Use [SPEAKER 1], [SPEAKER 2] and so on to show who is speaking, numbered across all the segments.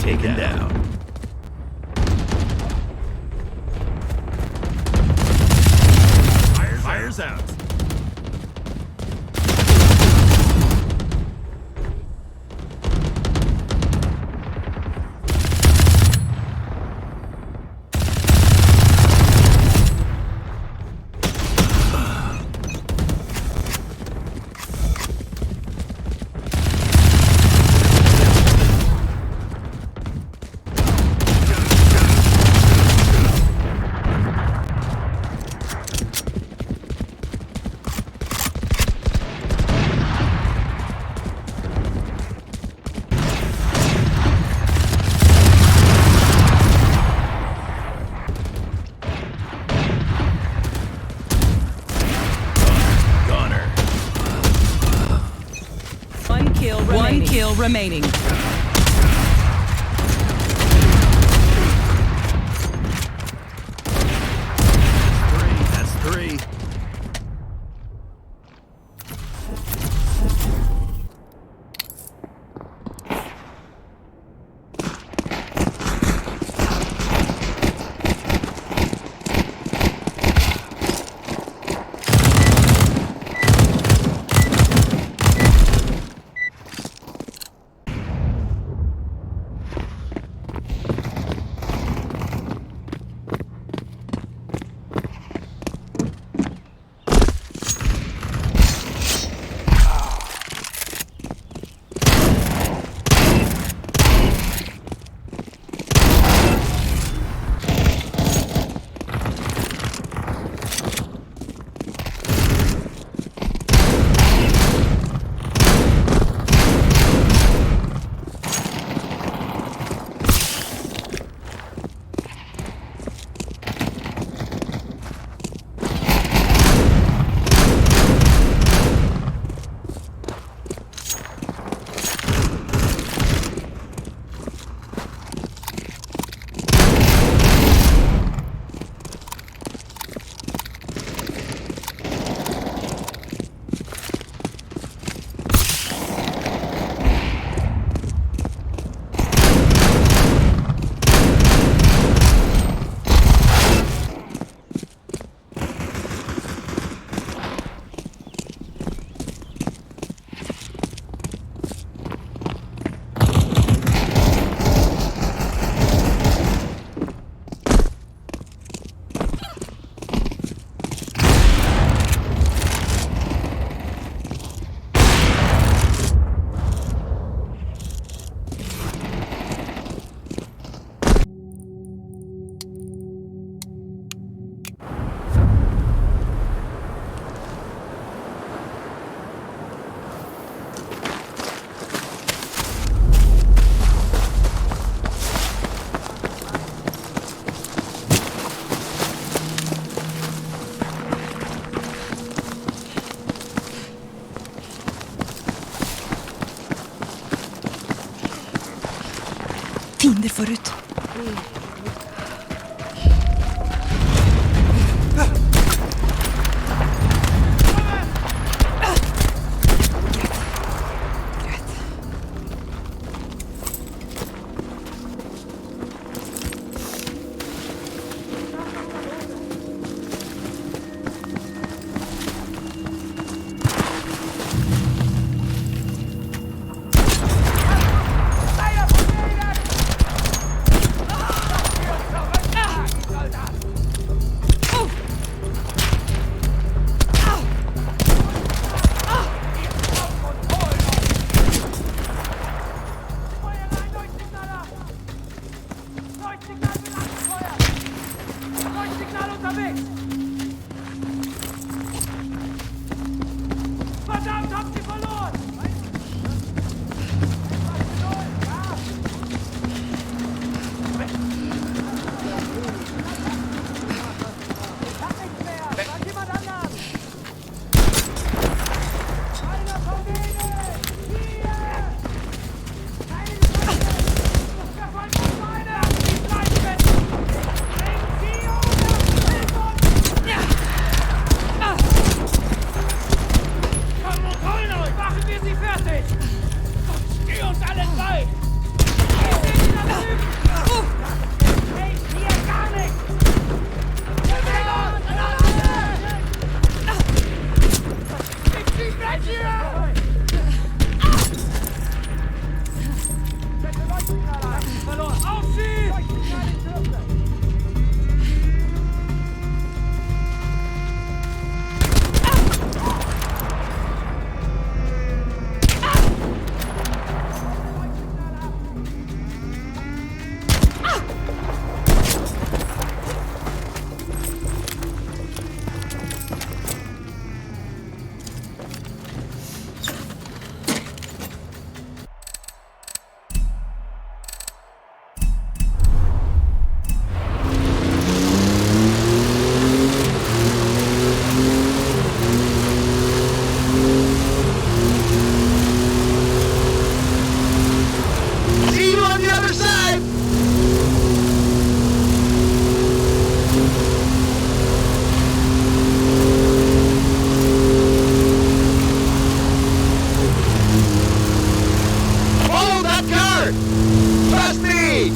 [SPEAKER 1] Taken down. Fire's out.
[SPEAKER 2] One kill remaining.
[SPEAKER 1] That's three.
[SPEAKER 3] unterwegs! Verdammt, habt ihr verloren! Ich hab nichts mehr! Sag jemand anderen! Einer von denen! Hier! Nein, der wollte uns beide! Die bleiben! Bring sie oder hilf uns! Komm und holen euch! Machen wir sie fertig! Steh uns alle bei! Wir sind da drüben! Hey, hier gar nichts! Ich bleib hier! Bitte Leuchtenknaller! Verloren! Auf sie! Leuchtenknaller in Kürze!
[SPEAKER 4] See you on the other side! Follow that car! Trust me!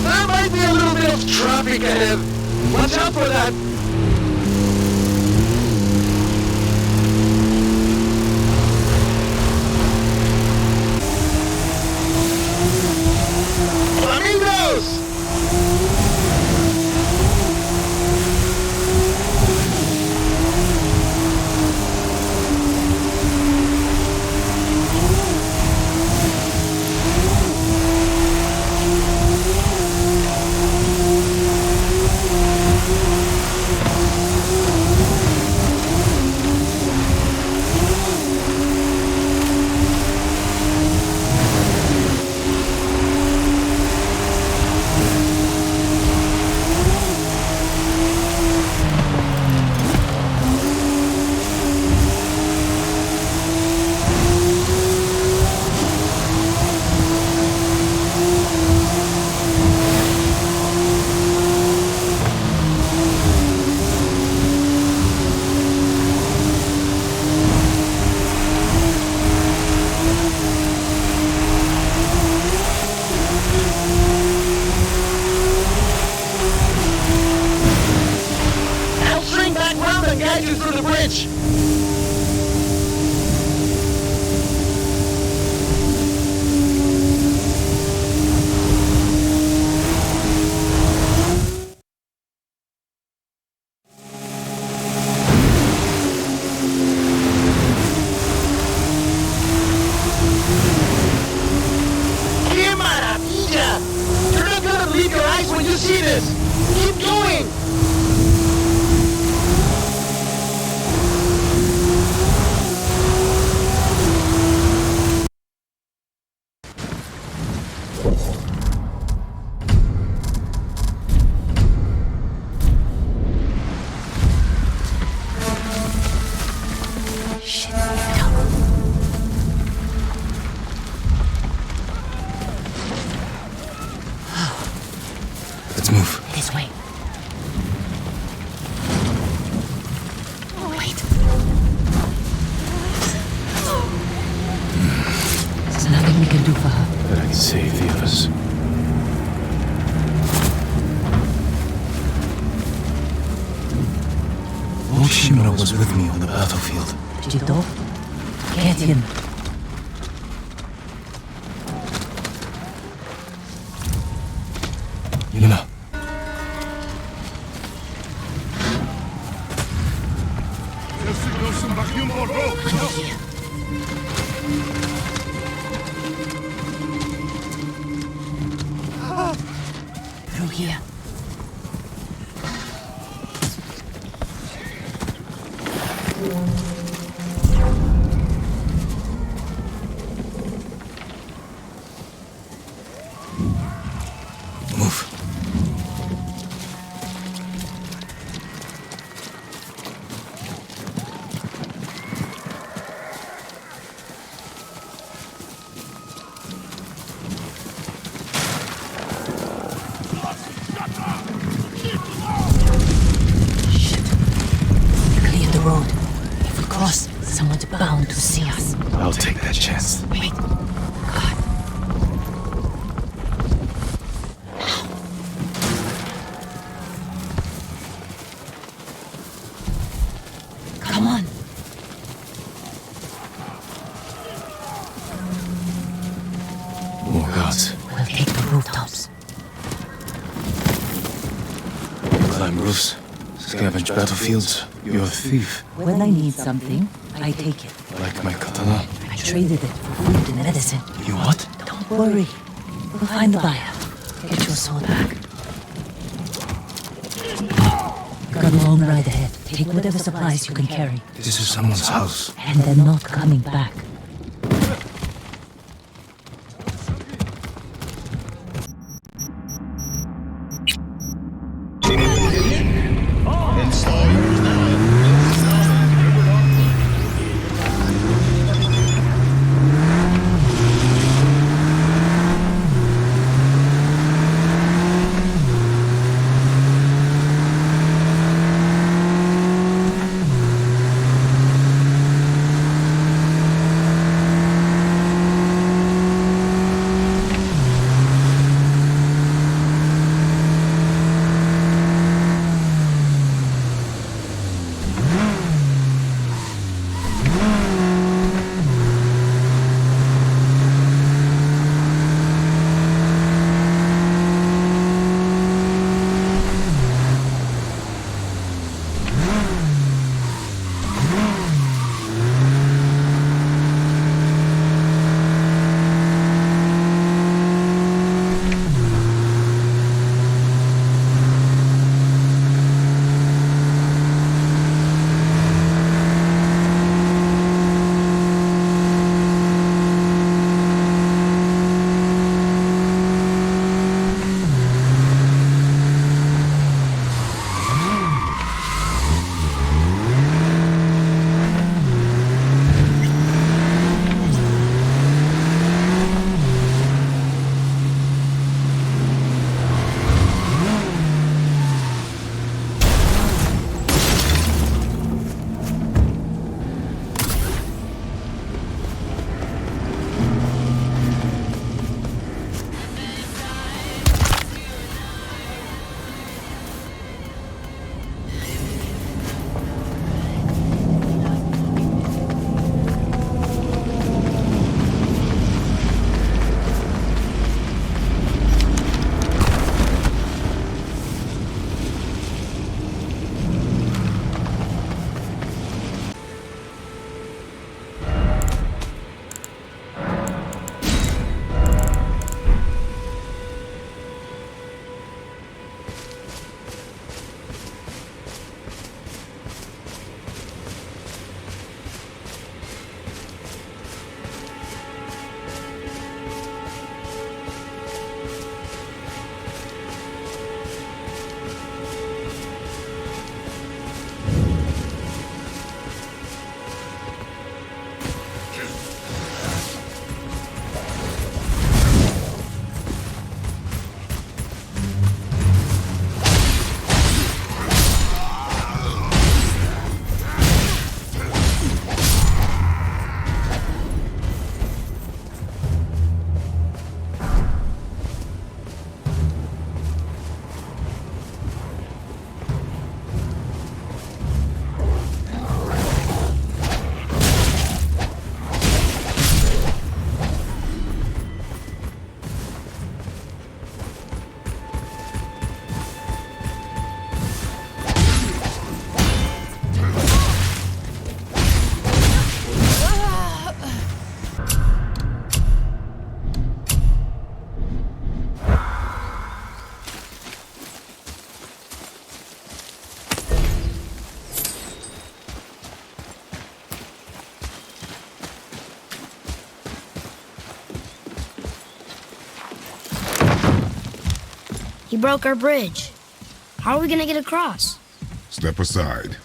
[SPEAKER 4] There might be a little bit of traffic ahead. Watch out for that. Flamingos! I'll swing back round and guide you through the bridge. ¡Qué maravilla! You're not gonna believe your eyes when you see this! Keep going!
[SPEAKER 5] Let's move.
[SPEAKER 6] This way. Wait. There's nothing we can do for her.
[SPEAKER 5] But I can save the others. Shimura was with me on the battlefield.
[SPEAKER 6] Jito? Get him.
[SPEAKER 5] Yuna.
[SPEAKER 6] Under here. Through here.
[SPEAKER 5] Move.
[SPEAKER 6] Shit. Clear the road. If we cross, someone's bound to see us.
[SPEAKER 5] I'll take that chance.
[SPEAKER 6] Wait. God. Come on.
[SPEAKER 5] More guards.
[SPEAKER 6] We'll take the rooftops.
[SPEAKER 5] Climb roofs. Scavenge battlefields. You're a thief.
[SPEAKER 6] When I need something, I take it.
[SPEAKER 5] Like my katana.
[SPEAKER 6] I traded it for food and medicine.
[SPEAKER 5] You what?
[SPEAKER 6] Don't worry. We'll find the buyer. Get your sword back. Got a long ride ahead. Take whatever supplies you can carry.
[SPEAKER 5] This is someone's house.
[SPEAKER 6] And they're not coming back.
[SPEAKER 7] He broke our bridge. How are we gonna get across?
[SPEAKER 8] Step aside.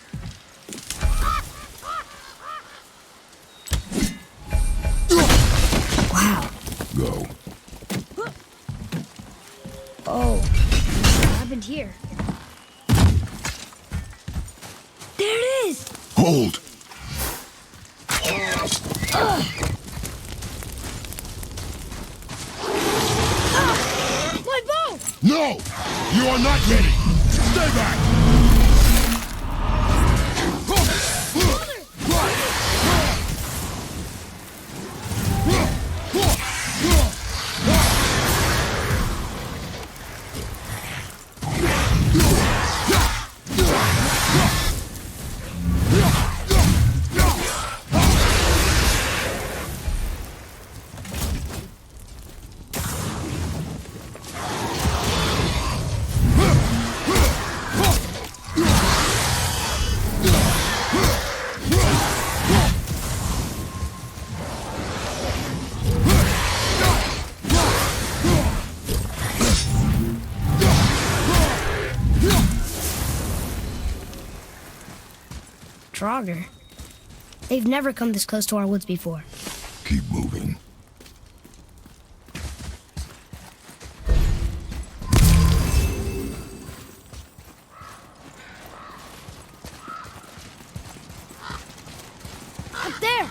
[SPEAKER 7] Wow.
[SPEAKER 8] Go.
[SPEAKER 7] Oh, what happened here? There it is!
[SPEAKER 8] Hold!
[SPEAKER 7] My bow!
[SPEAKER 8] No! You are not ready! Stay back!
[SPEAKER 7] Draugr. They've never come this close to our woods before.
[SPEAKER 8] Keep moving.
[SPEAKER 7] Up there!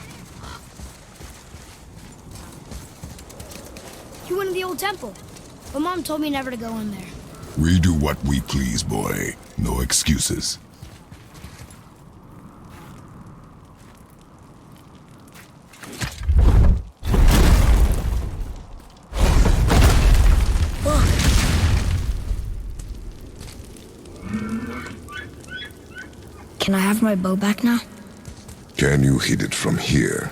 [SPEAKER 7] You went to the old temple, but Mom told me never to go in there.
[SPEAKER 8] We do what we please, boy. No excuses.
[SPEAKER 7] Can I have my bow back now?
[SPEAKER 8] Can you hit it from here?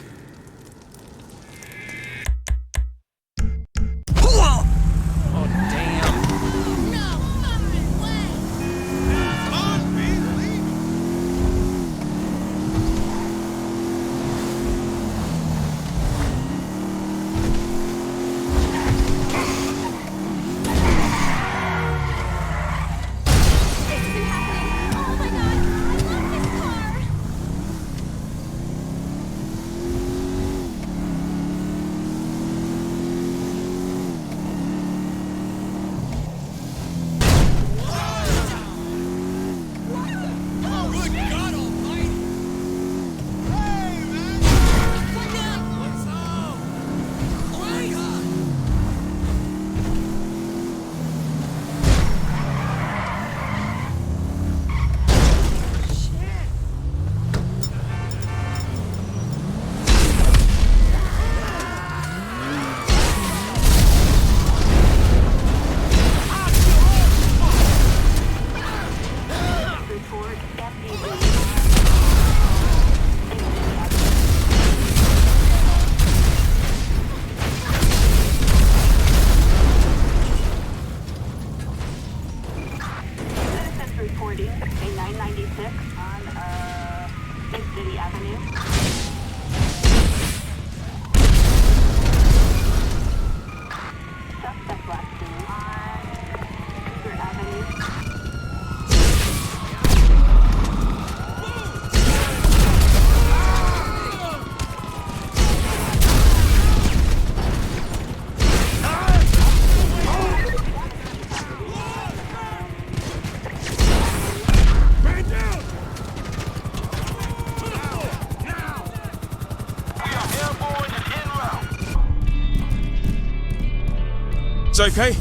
[SPEAKER 5] It's okay?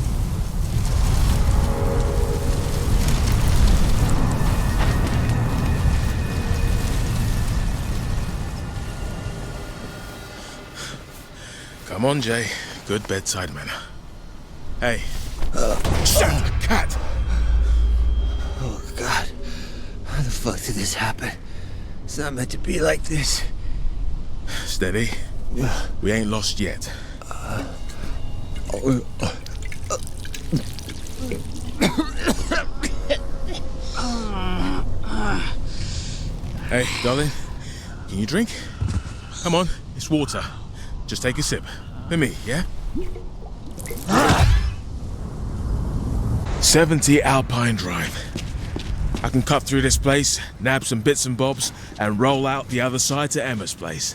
[SPEAKER 5] Come on, Jay. Good bedside manner. Hey. Shut the cat!
[SPEAKER 9] Oh, God. How the fuck did this happen? It's not meant to be like this.
[SPEAKER 5] Steady. We ain't lost yet. Hey, darling. Can you drink? Come on, it's water. Just take a sip. With me, yeah? 70 Alpine Drive. I can cut through this place, nab some bits and bobs, and roll out the other side to Emma's place.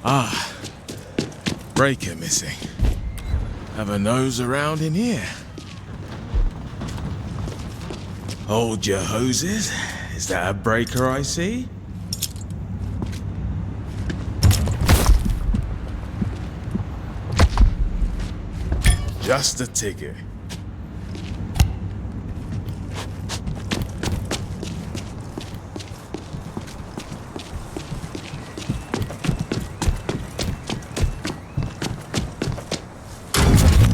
[SPEAKER 5] Ah, breaker missing. Have a nose around in here. Hold your hoses. Is that a breaker I see? Just a ticket.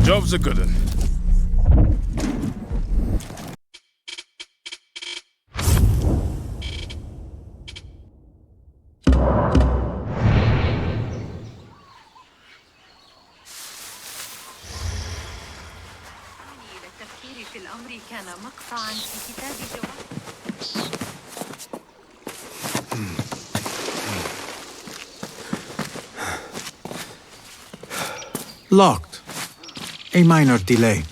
[SPEAKER 5] Job's a good one.
[SPEAKER 6] تفكيري في الأمر كان مقطعاً في كتاب جواب.
[SPEAKER 10] Locked. A minor delay.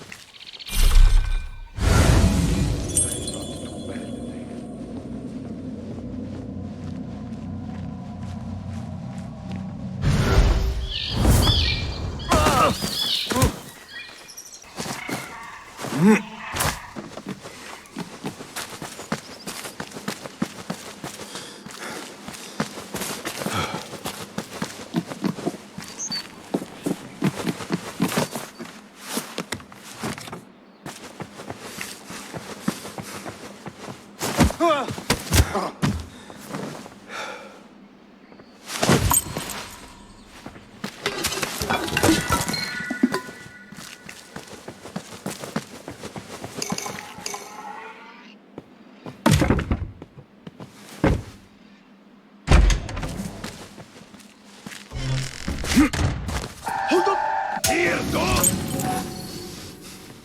[SPEAKER 1] Here, dog!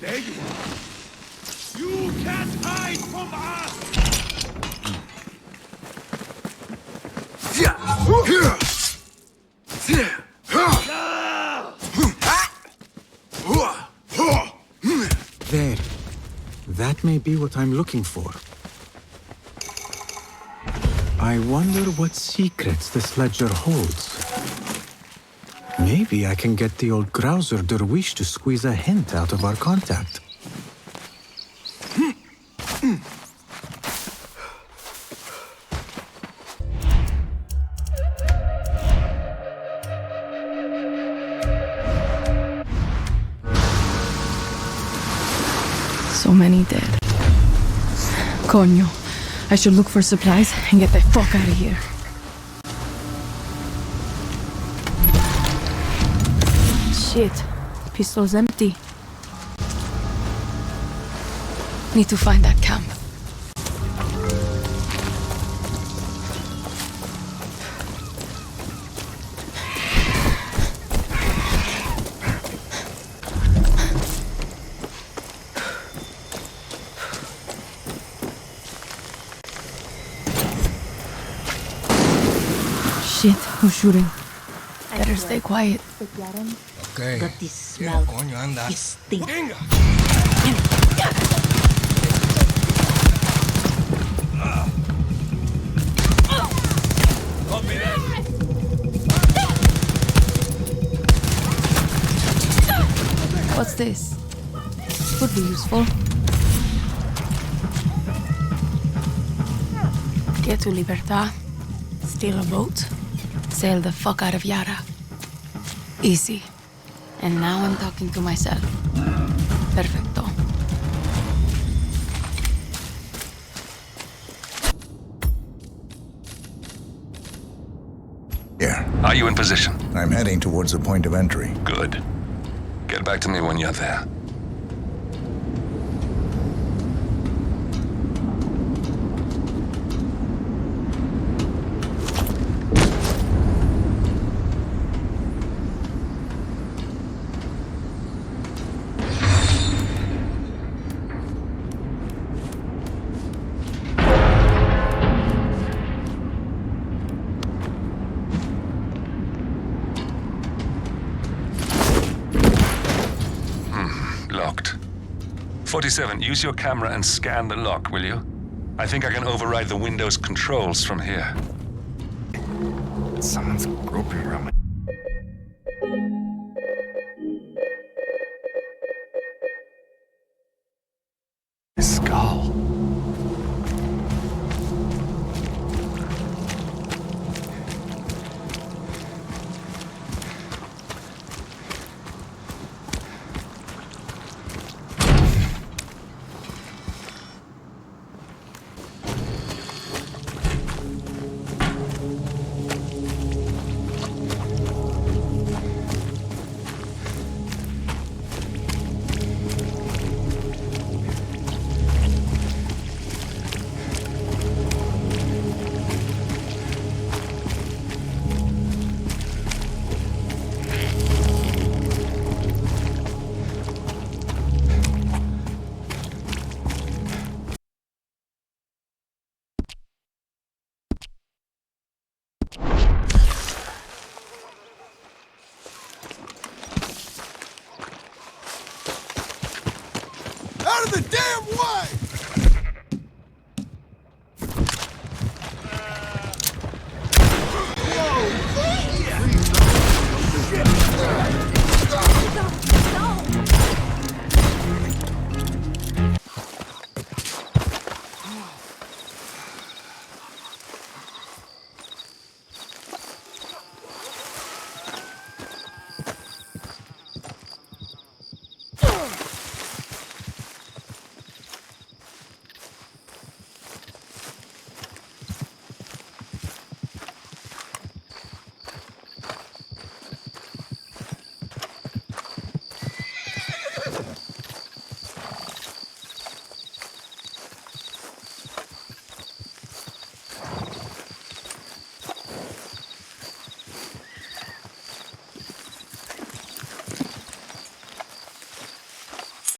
[SPEAKER 1] There you are. You can't hide from us!
[SPEAKER 10] There. That may be what I'm looking for. I wonder what secrets this ledger holds. Maybe I can get the old grouser Derwish to squeeze a hint out of our contact.
[SPEAKER 11] So many dead. Coño, I should look for supplies and get the fuck out of here. Shit, pistol's empty. Need to find that camp. Shit, who's shooting? Better stay quiet.
[SPEAKER 6] Okay. Got this smell.
[SPEAKER 9] Coño, anda.
[SPEAKER 6] This stink.
[SPEAKER 11] What's this? Could be useful. Get to Libertad, steal a boat, sail the fuck out of Yara. Easy. And now I'm talking to myself. Perfecto.
[SPEAKER 8] Yeah.
[SPEAKER 12] Are you in position?
[SPEAKER 8] I'm heading towards the point of entry.
[SPEAKER 12] Good. Get back to me when you're there. 47, use your camera and scan the lock, will you? I think I can override the Windows controls from here.
[SPEAKER 13] Someone's groping around my